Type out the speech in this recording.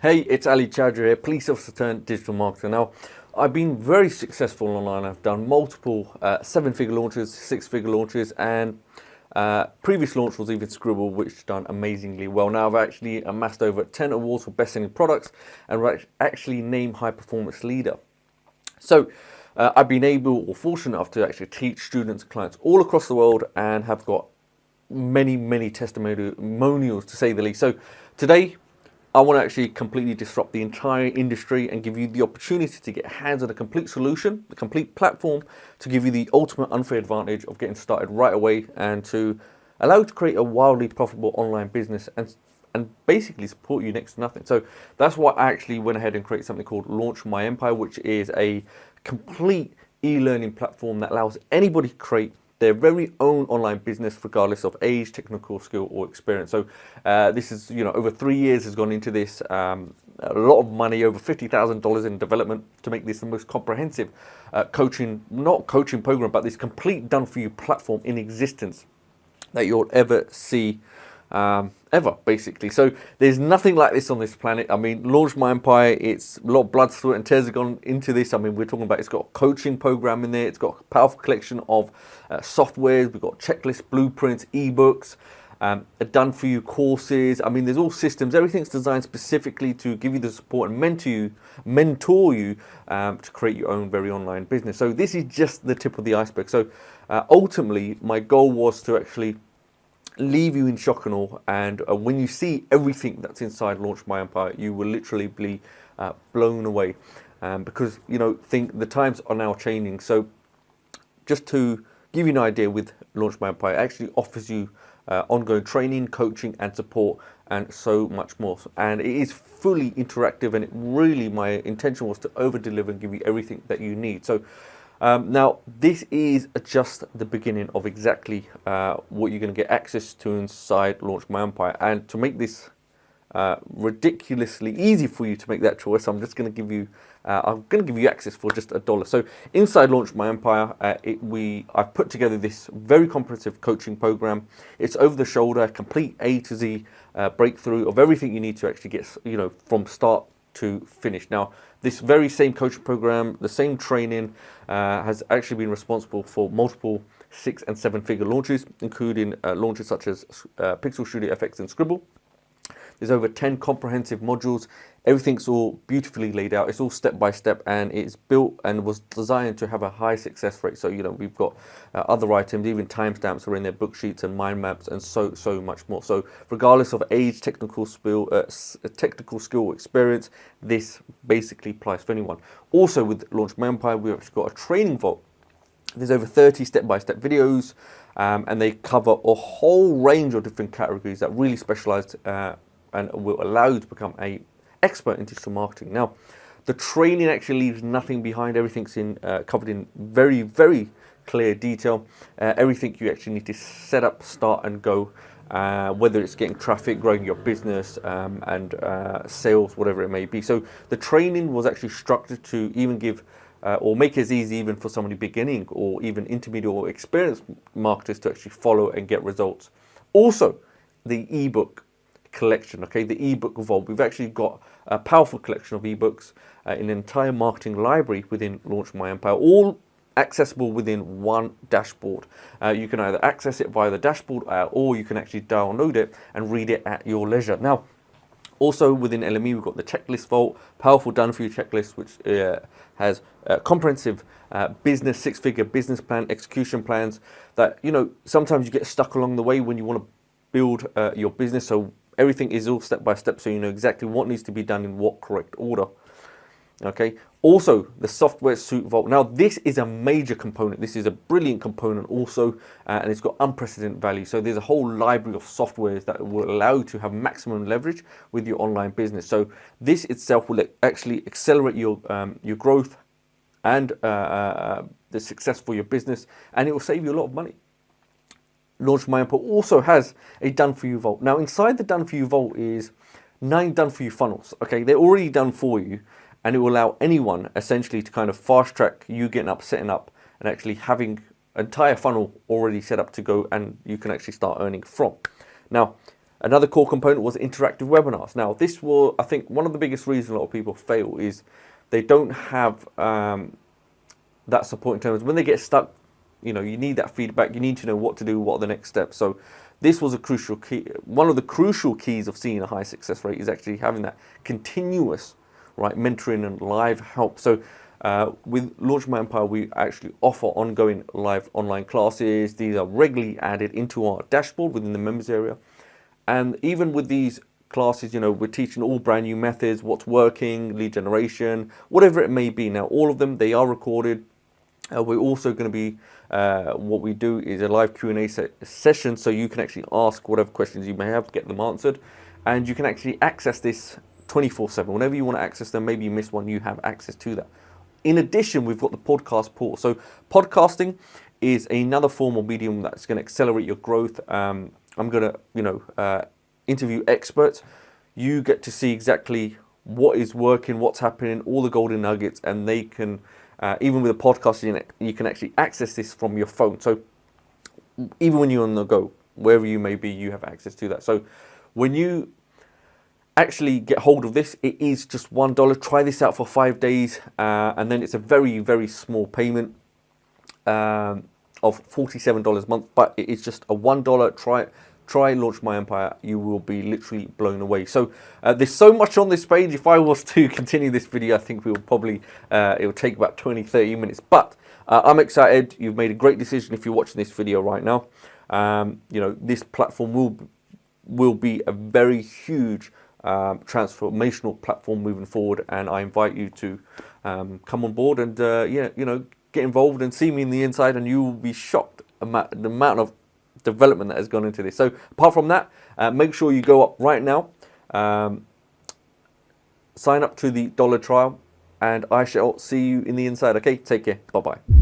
Hey, it's Ali Chowdhury here, police officer turned digital marketer. Now, I've been very successful online. I've done multiple seven-figure launches, six-figure launches, and previous launch was even Scribble, which done amazingly well. Now, I've actually amassed over 10 awards for best-selling products and we're actually named High Performance Leader. So, I've been able or fortunate enough to actually teach students and clients all across the world and have got many testimonials to say the least. So, today, I want to actually completely disrupt the entire industry and give you the opportunity to get hands on a complete solution, a complete platform to give you the ultimate unfair advantage of getting started right away and to allow you to create a wildly profitable online business and basically support you next to nothing. So that's why I actually went ahead and created something called Launch My Empire, which is a complete e-learning platform that allows anybody to create their very own online business, regardless of age, technical skill, or experience. So this is, over 3 years has gone into this, a lot of money, over $50,000 in development to make this the most comprehensive not coaching program, but this complete done-for-you platform in existence that you'll ever see ever, basically. So there's nothing like this on this planet. I mean, Launch My Empire, it's a lot of blood, sweat and tears have gone into this. I mean, we're talking about, it's got a coaching program in there. It's got a powerful collection of softwares. We've got checklists, blueprints, eBooks, done for you courses. I mean, there's all systems. Everything's designed specifically to give you the support and mentor you to create your own very online business. So this is just the tip of the iceberg. So ultimately, my goal was to actually leave you in shock and awe, and when you see everything that's inside Launch My Empire, you will literally be blown away, because think the times are now changing. So just to give you an idea, with Launch My Empire, it actually offers you ongoing training, coaching and support and so much more, and it is fully interactive, and my intention was to over deliver and give you everything that you need. So now, this is just the beginning of exactly what you're going to get access to inside Launch My Empire. And to make this ridiculously easy for you to make that choice, I'm just going to give you, access for just $1. So inside Launch My Empire, I've put together this very comprehensive coaching program. It's over the shoulder, complete A to Z breakthrough of everything you need to actually get, from start to finish. Now, this very same coaching program, the same training, has actually been responsible for multiple 6- and 7-figure launches, including launches such as Pixel Studio FX and Scribble. There's over 10 comprehensive modules. Everything's all beautifully laid out. It's all step by step, and it's built and was designed to have a high success rate. So, we've got other items, even timestamps are in there, book sheets and mind maps, and so much more. So, regardless of age, technical skill, experience, this basically applies for anyone. Also, with Launch My Empire, we've actually got a training vault. There's over 30 step-by-step videos, and they cover a whole range of different categories that really specialized and will allow you to become an expert in digital marketing. Now, the training actually leaves nothing behind. Everything's covered in very clear detail. Everything you actually need to set up, start and go, whether it's getting traffic, growing your business, and sales, whatever it may be. So the training was actually structured to even give or make it as easy even for somebody beginning or even intermediate or experienced marketers to actually follow and get results. Also, the ebook collection, the ebook vault. We've actually got a powerful collection of ebooks, an entire marketing library within Launch My Empire, all accessible within one dashboard. You can either access it via the dashboard or you can actually download it and read it at your leisure. Now, also within LME, we've got the checklist vault, powerful done-for-you checklist, which has comprehensive business, six-figure business plan, execution plans that, sometimes you get stuck along the way when you want to build your business. So everything is all step by step, so you know exactly what needs to be done in what correct order. Also, the software suite vault. Now, this is a major component. This is a brilliant component also, and it's got unprecedented value. So there's a whole library of softwares that will allow you to have maximum leverage with your online business. So this itself will actually accelerate your growth and the success for your business, and it will save you a lot of money. Launch My Empire also has a done-for-you vault. Now, inside the done-for-you vault is 9 done-for-you funnels. They're already done for you, and it will allow anyone essentially to kind of fast-track you getting up, setting up, and actually having an entire funnel already set up to go, and you can actually start earning from. Now, Another core component was interactive webinars. Now, this was, I think, one of the biggest reasons a lot of people fail is they don't have that support in terms of when they get stuck. You know, you need that feedback. You need to know what to do, what are the next steps. So this was a crucial key. One of the crucial keys of seeing a high success rate is actually having that continuous, right, mentoring and live help. So with Launch My Empire, we actually offer ongoing live online classes. These are regularly added into our dashboard within the members area. And even with these classes, you know, we're teaching all brand new methods, what's working, lead generation, whatever it may be. Now, all of them, they are recorded. We're also going to be, what we do is a live Q&A session, so you can actually ask whatever questions you may have, get them answered. And you can actually access this 24/7. Whenever you want to access them, maybe you miss one, you have access to that. In addition, we've got the podcast portal. So podcasting is another form or medium that's going to accelerate your growth. I'm going to, you know, interview experts. You get to see exactly what is working, what's happening, all the golden nuggets, and they can, even with a podcast, you can actually access this from your phone. So even when you're on the go, wherever you may be, you have access to that. So when you actually get hold of this, it is just $1. Try this out for 5 days, and then it's a very, very small payment of $47 a month, but it is just a $1. Try Launch My Empire. You will be literally blown away. So there's so much on this page. If I was to continue this video, I think we will probably, it will take about 20-30 minutes, but I'm excited. You've made a great decision if you're watching this video right now. You know, this platform will be a very huge transformational platform moving forward, and I invite you to come on board and yeah, you know, get involved and see me in the inside, and you will be shocked at the amount of development that has gone into this. So apart from that, make sure you go up right now, sign up to the $1 trial, and I shall see you in the inside. Okay, take care. Bye bye.